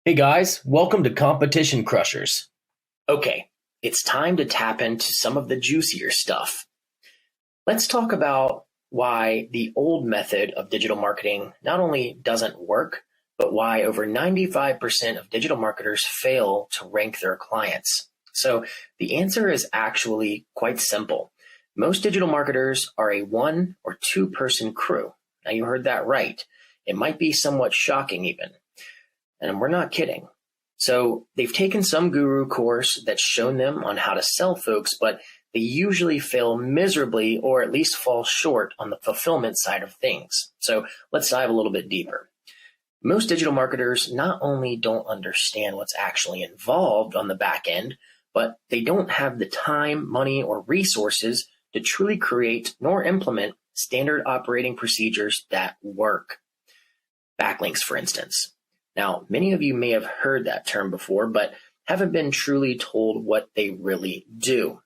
Hey guys, welcome to Competition Crushers. Okay, it's time to tap into some of the juicier stuff. Let's talk about why the old method of digital marketing not only doesn't work, but why over 95% of digital marketers fail to rank their clients. So the answer is actually quite simple. Most digital marketers are a one or two person crew. Now you heard that right. It might be somewhat shocking even. And we're not kidding. So they've taken some guru course that's shown them on how to sell folks, but they usually fail miserably or at least fall short on the fulfillment side of things. So let's dive a little bit deeper. Most digital marketers not only don't understand what's actually involved on the back end, but they don't have the time, money, or resources to truly create nor implement standard operating procedures that work. Backlinks, for instance. Now, many of you may have heard that term before, but haven't been truly told what they really do.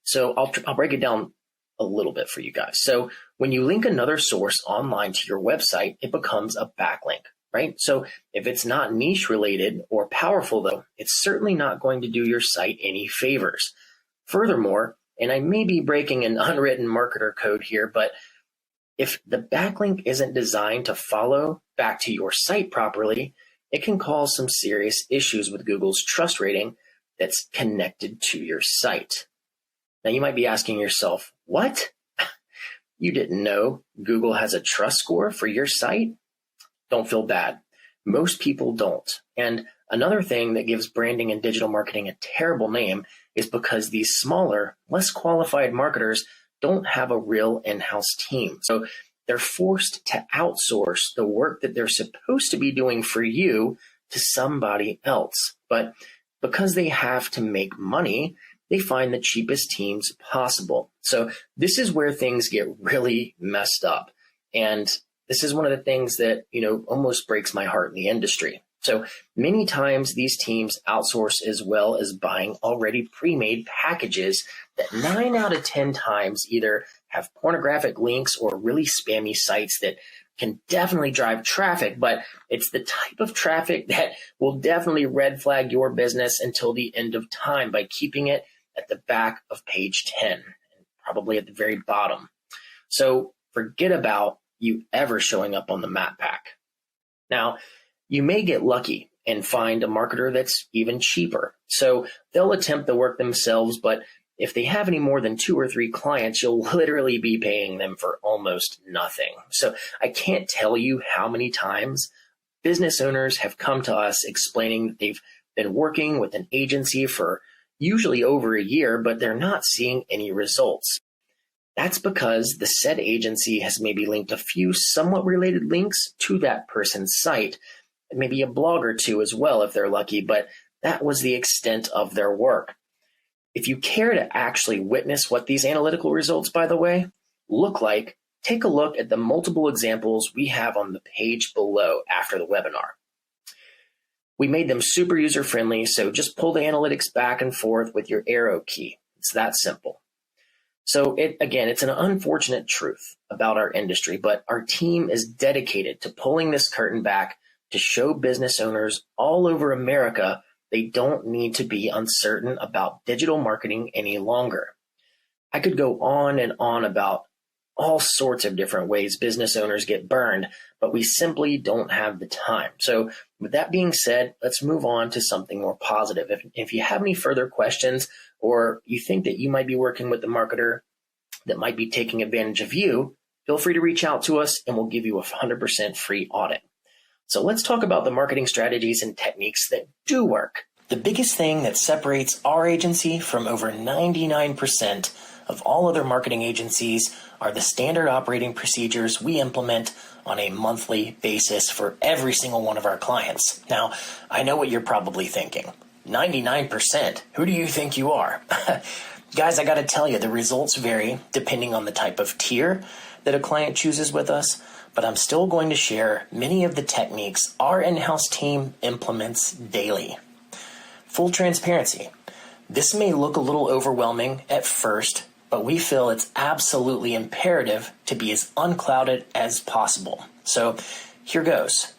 So I'll break it down a little bit for you guys. So when you link another source online to your website, it becomes a backlink, right? So if it's not niche related or powerful though, it's certainly not going to do your site any favors. Furthermore, and I may be breaking an unwritten marketer code here, but if the backlink isn't designed to follow back to your site properly, it can cause some serious issues with Google's trust rating that's connected to your site. Now you might be asking yourself, what? You didn't know Google has a trust score for your site? Don't feel bad. Most people don't. And another thing that gives branding and digital marketing a terrible name is because these smaller, less qualified marketers don't have a real in-house team. So they're forced to outsource the work that they're supposed to be doing for you to somebody else. But because they have to make money, they find the cheapest teams possible. So this is where things get really messed up. And this is one of the things that, almost breaks my heart in the industry. So many times these teams outsource as well as buying already pre-made packages that 9 out of 10 times either have pornographic links or really spammy sites that can definitely drive traffic, but it's the type of traffic that will definitely red flag your business until the end of time by keeping it at the back of page 10 and probably at the very bottom. So forget about you ever showing up on the map pack. Now, you may get lucky and find a marketer that's even cheaper. So they'll attempt the work themselves, but if they have any more than 2 or 3 clients, you'll literally be paying them for almost nothing. So I can't tell you how many times business owners have come to us explaining that they've been working with an agency for usually over a year, but they're not seeing any results. That's because the said agency has maybe linked a few somewhat related links to that person's site, maybe a blog or two as well if they're lucky, but that was the extent of their work. If you care to actually witness what these analytical results, by the way, look like, take a look at the multiple examples we have on the page below after the webinar. We made them super user-friendly, so just pull the analytics back and forth with your arrow key. It's that simple. So it's an unfortunate truth about our industry, but our team is dedicated to pulling this curtain back to show business owners all over America they don't need to be uncertain about digital marketing any longer. I could go on and on about all sorts of different ways business owners get burned, but we simply don't have the time. So with that being said, let's move on to something more positive. If you have any further questions or you think that you might be working with a marketer that might be taking advantage of you, feel free to reach out to us and we'll give you a 100% free audit. So let's talk about the marketing strategies and techniques that do work. The biggest thing that separates our agency from over 99% of all other marketing agencies are the standard operating procedures we implement on a monthly basis for every single one of our clients. Now, I know what you're probably thinking. 99%? Who do you think you are? Guys, I got to tell you, the results vary depending on the type of tier that a client chooses with us, but I'm still going to share many of the techniques our in-house team implements daily. Full transparency. This may look a little overwhelming at first, but we feel it's absolutely imperative to be as unclouded as possible. So here goes.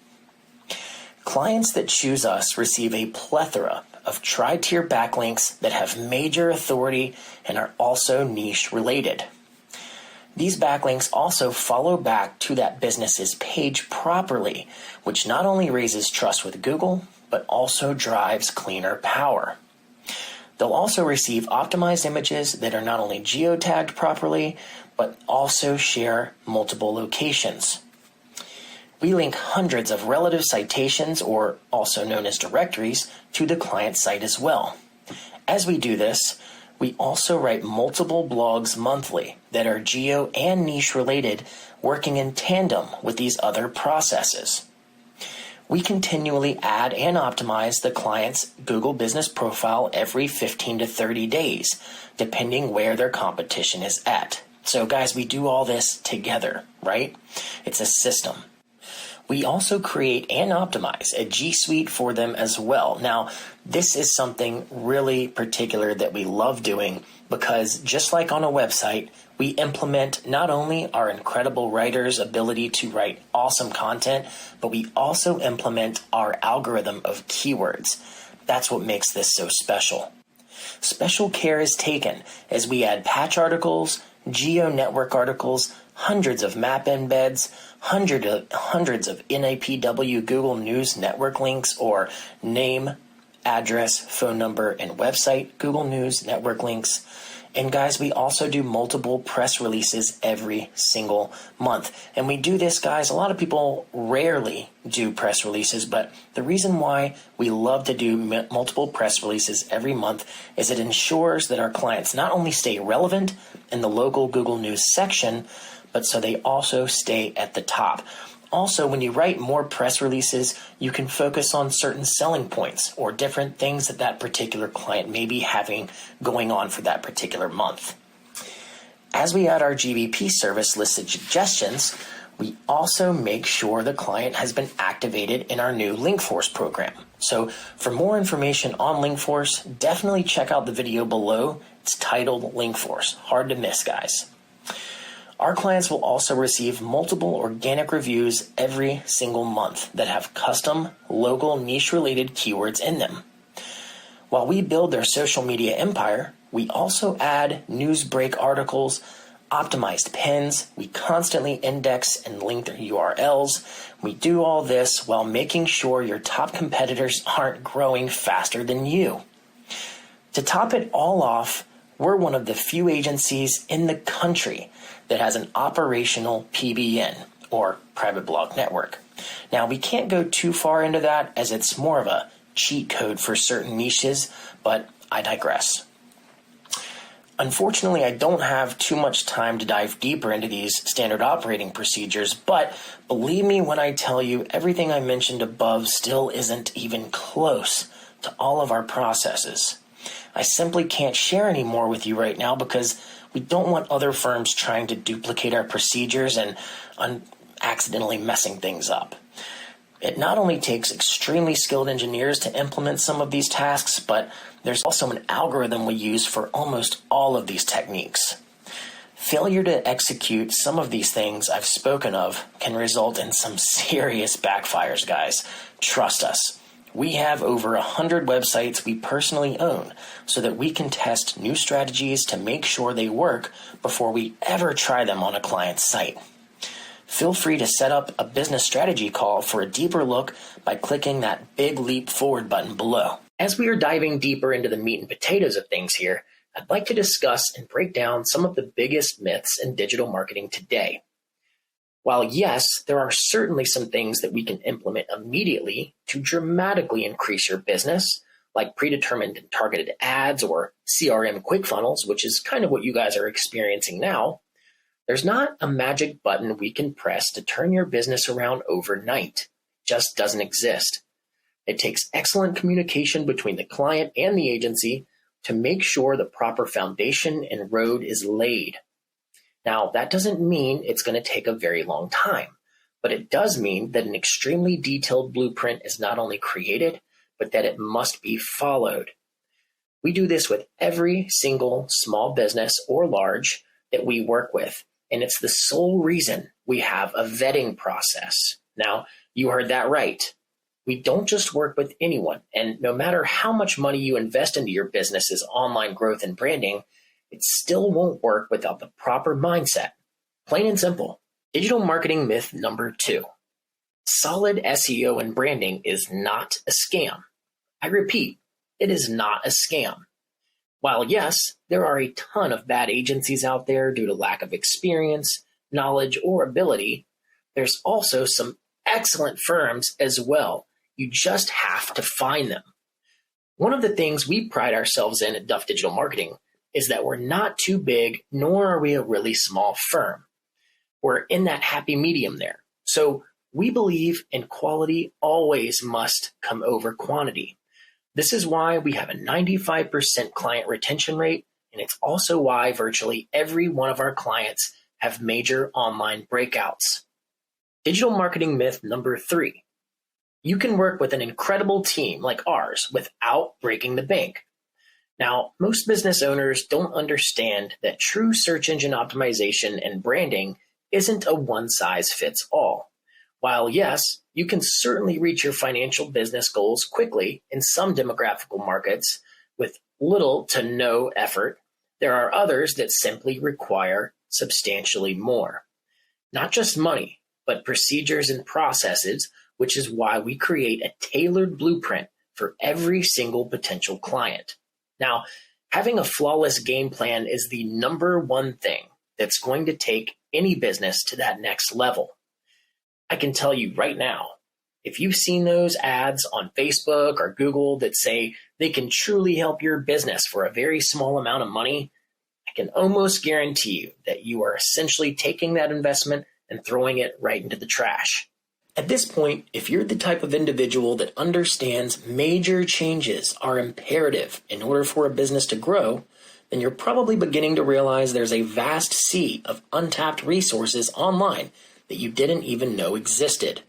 Clients that choose us receive a plethora of tri-tier backlinks that have major authority and are also niche related. These backlinks also follow back to that business's page properly, which not only raises trust with Google, but also drives cleaner power. They'll also receive optimized images that are not only geotagged properly, but also share multiple locations. We link hundreds of relative citations, or also known as directories, to the client site as well. As we do this, we also write multiple blogs monthly that are geo and niche related, working in tandem with these other processes. We continually add and optimize the client's Google business profile every 15 to 30 days, depending where their competition is at. So guys, we do all this together, right? It's a system. We also create and optimize a G Suite for them as well. Now, this is something really particular that we love doing because just like on a website, we implement not only our incredible writers' ability to write awesome content, but we also implement our algorithm of keywords. That's what makes this so special. Special care is taken as we add patch articles, geo network articles, hundreds of map embeds, hundreds of NAPW Google News Network links, or name, address, phone number, and website Google News Network links. And guys, we also do multiple press releases every single month. And we do this, guys, a lot of people rarely do press releases, but the reason why we love to do multiple press releases every month is it ensures that our clients not only stay relevant in the local Google News section, but so they also stay at the top. Also, when you write more press releases, you can focus on certain selling points or different things that that particular client may be having going on for that particular month. As we add our GBP service listed suggestions, we also make sure the client has been activated in our new Linkforce program. So for more information on Linkforce, definitely check out the video below. It's titled Linkforce. Hard to miss, guys. Our clients will also receive multiple organic reviews every single month that have custom, local, niche-related keywords in them. While we build their social media empire, we also add news break articles, optimized pins, we constantly index and link their URLs. We do all this while making sure your top competitors aren't growing faster than you. To top it all off, we're one of the few agencies in the country that has an operational PBN, or private blog network. Now, we can't go too far into that as it's more of a cheat code for certain niches, but I digress. Unfortunately, I don't have too much time to dive deeper into these standard operating procedures, but believe me when I tell you everything I mentioned above still isn't even close to all of our processes. I simply can't share any more with you right now because we don't want other firms trying to duplicate our procedures and accidentally messing things up. It not only takes extremely skilled engineers to implement some of these tasks, but there's also an algorithm we use for almost all of these techniques. Failure to execute some of these things I've spoken of can result in some serious backfires, guys. Trust us. We have over 100 websites we personally own so that we can test new strategies to make sure they work before we ever try them on a client's site. Feel free to set up a business strategy call for a deeper look by clicking that big leap forward button below. As we are diving deeper into the meat and potatoes of things here, I'd like to discuss and break down some of the biggest myths in digital marketing today. While yes, there are certainly some things that we can implement immediately to dramatically increase your business, like predetermined and targeted ads or CRM quick funnels, which is kind of what you guys are experiencing now, there's not a magic button we can press to turn your business around overnight. It just doesn't exist. It takes excellent communication between the client and the agency to make sure the proper foundation and road is laid. Now, that doesn't mean it's going to take a very long time, but it does mean that an extremely detailed blueprint is not only created, but that it must be followed. We do this with every single small business or large that we work with, and it's the sole reason we have a vetting process. Now, you heard that right. We don't just work with anyone, and no matter how much money you invest into your business's online growth and branding, it still won't work without the proper mindset. Plain and simple. Digital marketing myth number 2. Solid SEO and branding is not a scam. I repeat, it is not a scam. While yes, there are a ton of bad agencies out there due to lack of experience, knowledge, or ability, there's also some excellent firms as well. You just have to find them. One of the things we pride ourselves in at Duff Digital Marketing is that we're not too big, nor are we a really small firm. We're in that happy medium there. So we believe in quality always must come over quantity. This is why we have a 95% client retention rate, and it's also why virtually every one of our clients have major online breakouts. Digital marketing myth number 3. You can work with an incredible team like ours without breaking the bank. Now, most business owners don't understand that true search engine optimization and branding isn't a one-size-fits-all. While yes, you can certainly reach your financial business goals quickly in some demographical markets with little to no effort, there are others that simply require substantially more. Not just money, but procedures and processes, which is why we create a tailored blueprint for every single potential client. Now, having a flawless game plan is the number one thing that's going to take any business to that next level. I can tell you right now, if you've seen those ads on Facebook or Google that say they can truly help your business for a very small amount of money, I can almost guarantee you that you are essentially taking that investment and throwing it right into the trash. At this point, if you're the type of individual that understands major changes are imperative in order for a business to grow, then you're probably beginning to realize there's a vast sea of untapped resources online that you didn't even know existed.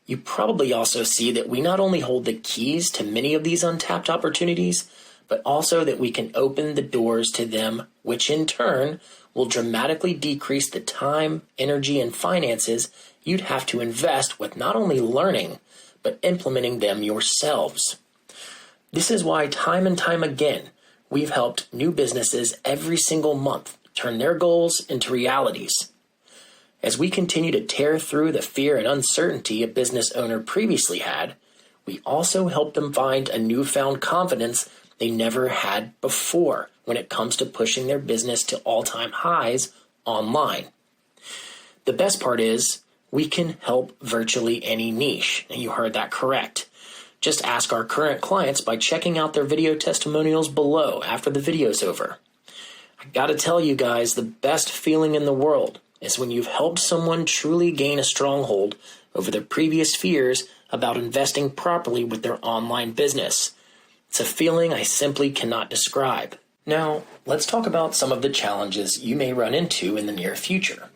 You probably also see that we not only hold the keys to many of these untapped opportunities, but also that we can open the doors to them, which in turn will dramatically decrease the time, energy, and finances you'd have to invest with not only learning, but implementing them yourselves. This is why time and time again, we've helped new businesses every single month turn their goals into realities. As we continue to tear through the fear and uncertainty a business owner previously had, we also help them find a newfound confidence they never had before when it comes to pushing their business to all-time highs online. The best part is, we can help virtually any niche, and you heard that correct. Just ask our current clients by checking out their video testimonials below after the video's over. I gotta tell you guys, the best feeling in the world is when you've helped someone truly gain a stronghold over their previous fears about investing properly with their online business. It's a feeling I simply cannot describe. Now, let's talk about some of the challenges you may run into in the near future.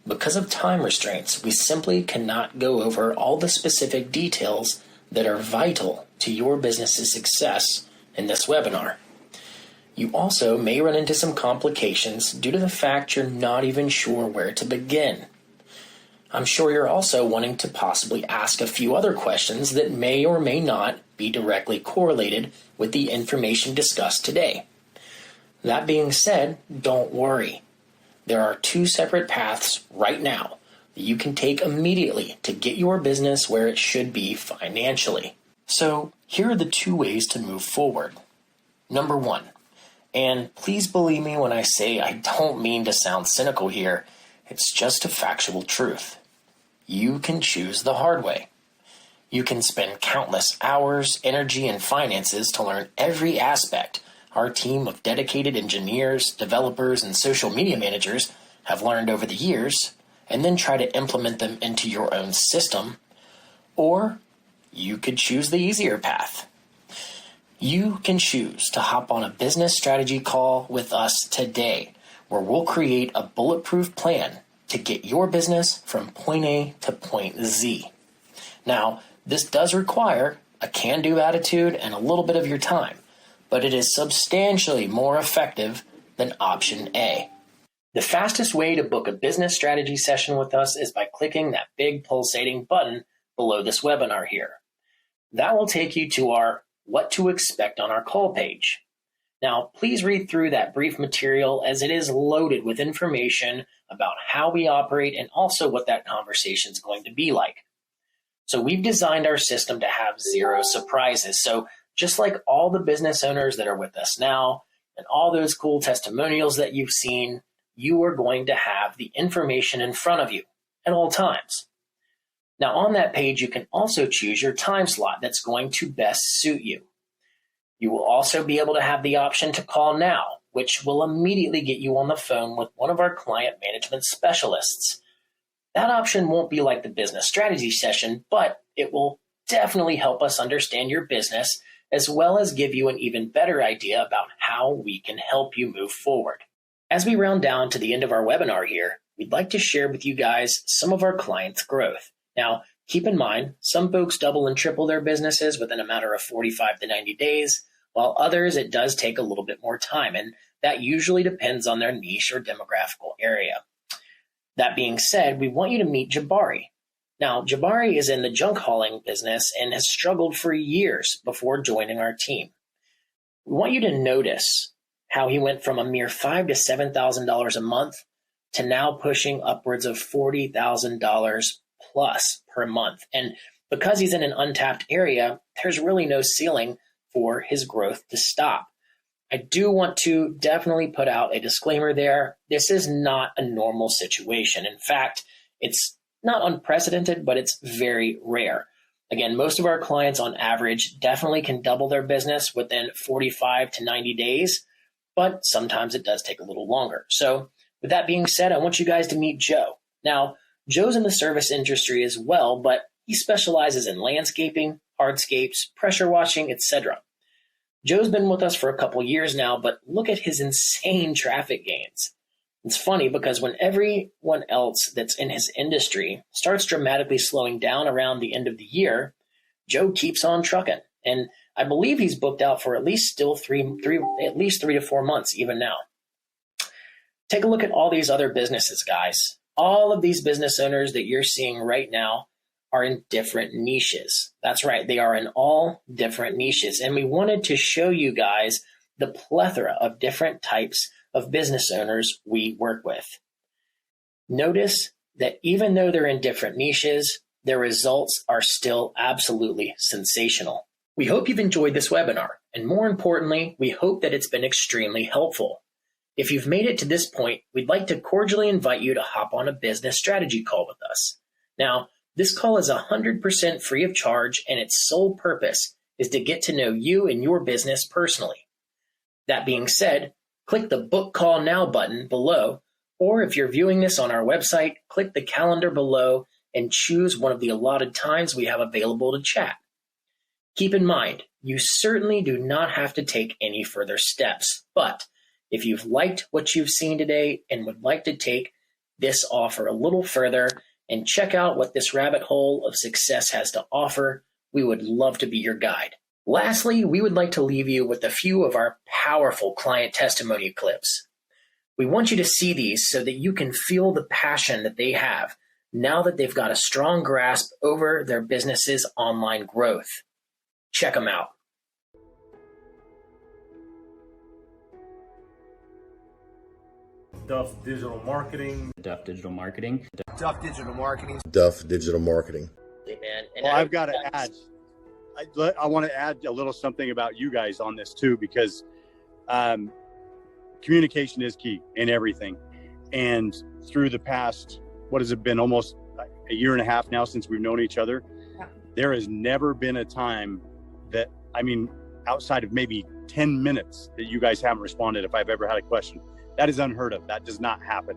Because of time restraints, we simply cannot go over all the specific details that are vital to your business's success in this webinar. You also may run into some complications due to the fact you're not even sure where to begin. I'm sure you're also wanting to possibly ask a few other questions that may or may not be directly correlated with the information discussed today. That being said, don't worry. There are 2 separate paths right now that you can take immediately to get your business where it should be financially. So here are the 2 ways to move forward. Number 1, and please believe me when I say I don't mean to sound cynical here, it's just a factual truth. You can choose the hard way. You can spend countless hours, energy, and finances to learn every aspect our team of dedicated engineers, developers, and social media managers have learned over the years, and then try to implement them into your own system. Or you could choose the easier path. You can choose to hop on a business strategy call with us today, where we'll create a bulletproof plan to get your business from point A to point Z. Now, this does require a can-do attitude and a little bit of your time, but it is substantially more effective than option A. The fastest way to book a business strategy session with us is by clicking that big pulsating button below this webinar here. That will take you to our What to Expect on Our Call page. Now, please read through that brief material as it is loaded with information about how we operate and also what that conversation is going to be like. So we've designed our system to have zero surprises. So just like all the business owners that are with us now and all those cool testimonials that you've seen, you are going to have the information in front of you at all times. Now on that page, you can also choose your time slot that's going to best suit you. You will also be able to have the option to call now, which will immediately get you on the phone with one of our client management specialists. That option won't be like the business strategy session, but it will definitely help us understand your business as well as give you an even better idea about how we can help you move forward. As we round down to the end of our webinar here, we'd like to share with you guys some of our clients' growth. Now, keep in mind, some folks double and triple their businesses within a matter of 45 to 90 days, while others it does take a little bit more time, and that usually depends on their niche or demographical area. That being said, we want you to meet Jabari. Now, Jabari is in the junk hauling business and has struggled for years before joining our team. We want you to notice how he went from a mere $5,000 to $7,000 a month to now pushing upwards of $40,000 plus per month. And because he's in an untapped area, there's really no ceiling for his growth to stop. I do want to definitely put out a disclaimer there. This is not a normal situation. In fact, it's not unprecedented, but it's very rare. Again, most of our clients on average definitely can double their business within 45 to 90 days, but sometimes it does take a little longer. So with that being said, I want you guys to meet Joe. Now, Joe's in the service industry as well, but he specializes in landscaping, hardscapes, pressure washing, etc. Joe's been with us for a couple years now, but look at his insane traffic gains. It's funny because when everyone else that's in his industry starts dramatically slowing down around the end of the year, Joe keeps on trucking. And I believe he's booked out for at least 3 to 4 months even now. Take a look at all these other businesses, guys. All of these business owners that you're seeing right now are in different niches. That's right, they are in all different niches. And we wanted to show you guys the plethora of different types of business owners we work with. Notice that even though they're in different niches, their results are still absolutely sensational. We hope you've enjoyed this webinar, and more importantly, we hope that it's been extremely helpful. If you've made it to this point, we'd like to cordially invite you to hop on a business strategy call with us. Now, this call is 100% free of charge, and its sole purpose is to get to know you and your business personally. That being said, click the Book Call Now button below, or if you're viewing this on our website, click the calendar below and choose one of the allotted times we have available to chat. Keep in mind, you certainly do not have to take any further steps, but if you've liked what you've seen today and would like to take this offer a little further and check out what this rabbit hole of success has to offer, we would love to be your guide. Lastly, we would like to leave you with a few of our powerful client testimony clips. We want you to see these so that you can feel the passion that they have now that they've got a strong grasp over their business's online growth. Check them out. Duff Digital Marketing. Duff Digital Marketing. Duff Digital Marketing. Duff Digital Marketing. Hey, man. Well, I've got to add, I want to add a little something about you guys on this too, because communication is key in everything. And through the past, what has it been, almost a year and a half now since we've known each other, there has never been a time that, outside of maybe 10 minutes that you guys haven't responded if I've ever had a question. That is unheard of. That does not happen.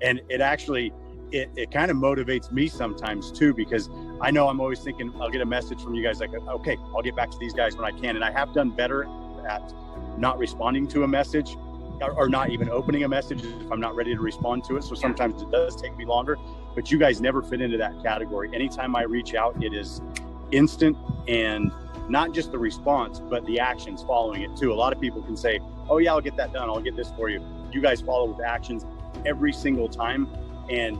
And it actually, it kind of motivates me sometimes too, because I know I'm always thinking I'll get a message from you guys like, okay, I'll get back to these guys when I can. And I have done better at not responding to a message or not even opening a message if I'm not ready to respond to it. So sometimes it does take me longer, but you guys never fit into that category. Anytime I reach out, it is instant, and not just the response, but the actions following it too. A lot of people can say, oh yeah, I'll get that done. I'll get this for you. You guys follow with actions every single time. And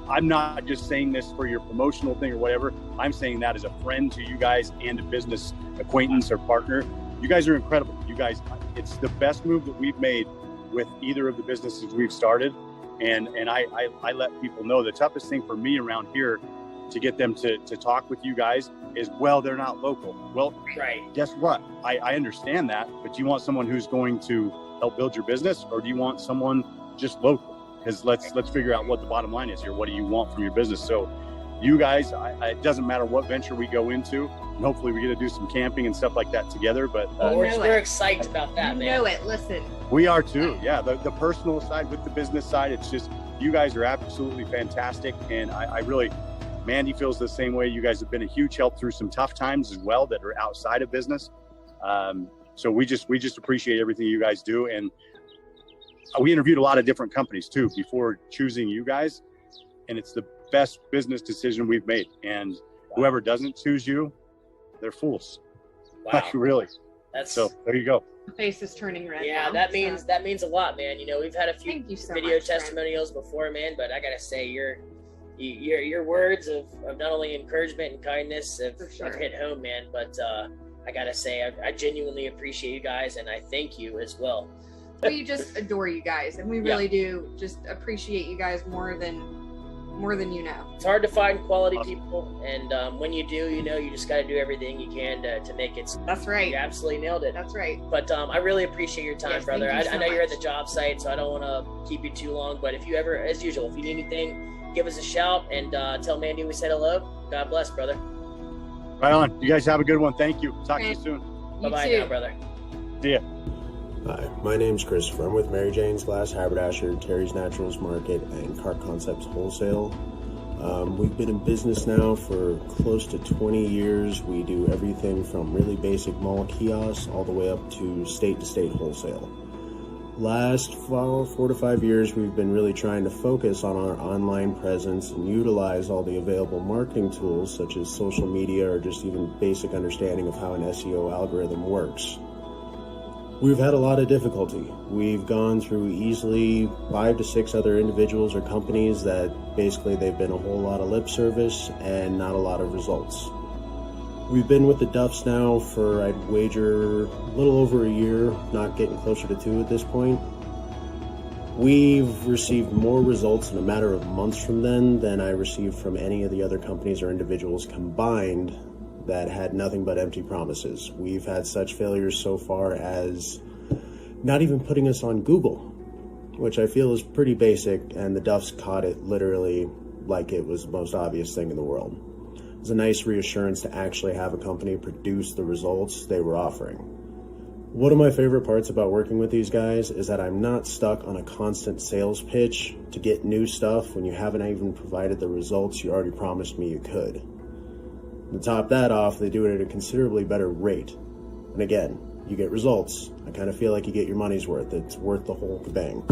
I'm not just saying this for your promotional thing or whatever. I'm saying that as a friend to you guys and a business acquaintance or partner. You guys are incredible. You guys, it's the best move that we've made with either of the businesses we've started. And I let people know the toughest thing for me around here to get them to talk with you guys is, well, they're not local. Well, Right. guess what? I understand that, but do you want someone who's going to help build your business, or do you want someone just local? Because let's figure out what the bottom line is here. What do you want from your business? So you guys, it doesn't matter what venture we go into, and hopefully we get to do some camping and stuff like that together. But We're excited about that, man. You know it. Listen. we are too. Yeah, the personal side with the business side, it's just, you guys are absolutely fantastic. And I really, Mandy feels the same way. You guys have been a huge help through some tough times as well that are outside of business. So we just appreciate everything you guys do. And we interviewed a lot of different companies too before choosing you guys, and it's the best business decision we've made. And whoever doesn't choose you, they're fools. Wow. Like, really. So there you go. The face is turning red. yeah, now, that so. means a lot, man. You know, we've had a few Thank you so video much, Trent. testimonials before, man, but I gotta say your words of not only encouragement and kindness have, For sure. have hit home, man, but I gotta say I genuinely appreciate you guys, and I thank you as well. We just adore you guys, and we really do just appreciate you guys more than you know. It's hard to find quality people, and when you do, you know, you just gotta do everything you can to make it. That's right. You absolutely nailed it. That's right. But I really appreciate your time, Yes, brother. thank you I so know you're at much. the job site, so I don't want to keep you too long. But if you ever, as usual, if you need anything, give us a shout and tell Mandy we said hello. God bless, brother. Right on. You guys have a good one. Thank you. Talk to you Okay. soon. Bye bye too. now, brother. See ya. Hi, my name's Christopher. I'm with Mary Jane's Glass Haberdasher, Terry's Naturals Market, and Cart Concepts Wholesale. We've been in business now for close to 20 years. We do everything from really basic mall kiosks all the way up to state-to-state wholesale. Last 4 to 5 years, we've been really trying to focus on our online presence and utilize all the available marketing tools such as social media or just even basic understanding of how an SEO algorithm works. We've had a lot of difficulty. We've gone through easily 5 to 6 other individuals or companies that basically they've been a whole lot of lip service and not a lot of results. We've been with the Duffs now for, I'd wager, a little over a year, not getting closer to 2 at this point. We've received more results in a matter of months from then than I received from any of the other companies or individuals combined that had nothing but empty promises. We've had such failures so far as not even putting us on Google, which I feel is pretty basic, and the Duffs caught it literally like it was the most obvious thing in the world. It was a nice reassurance to actually have a company produce the results they were offering. One of my favorite parts about working with these guys is that I'm not stuck on a constant sales pitch to get new stuff when you haven't even provided the results you already promised me you could. To top that off, they do it at a considerably better rate. And again, you get results. I kind of feel like you get your money's worth. It's worth the whole kabang.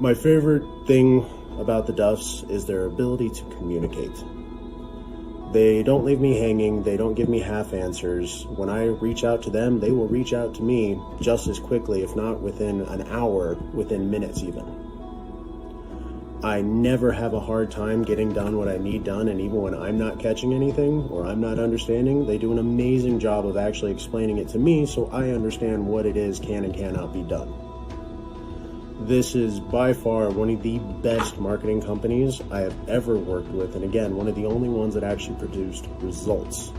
My favorite thing about the Duffs is their ability to communicate. They don't leave me hanging. They don't give me half answers. When I reach out to them, they will reach out to me just as quickly, if not within an hour, within minutes even. I never have a hard time getting done what I need done, and even when I'm not catching anything or I'm not understanding, they do an amazing job of actually explaining it to me so I understand what it is can and cannot be done. This is by far one of the best marketing companies I have ever worked with, and again, one of the only ones that actually produced results.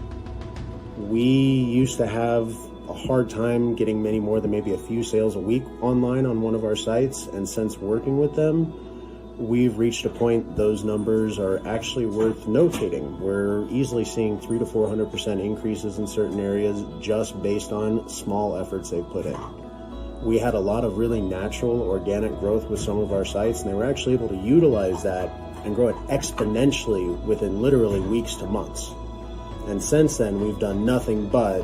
We used to have a hard time getting many more than maybe a few sales a week online on one of our sites, and since working with them, we've reached a point those numbers are actually worth notating. We're easily seeing 300 to 400% increases in certain areas just based on small efforts they've put in. We had a lot of really natural, organic growth with some of our sites, and they were actually able to utilize that and grow it exponentially within literally weeks to months. And since then, we've done nothing but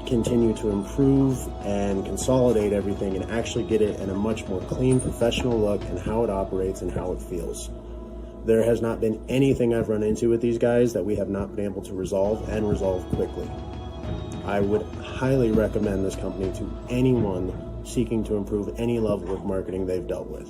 continue to improve and consolidate everything and actually get it in a much more clean, professional look and how it operates and how it feels. There has not been anything I've run into with these guys that we have not been able to resolve and resolve quickly. I would highly recommend this company to anyone seeking to improve any level of marketing they've dealt with.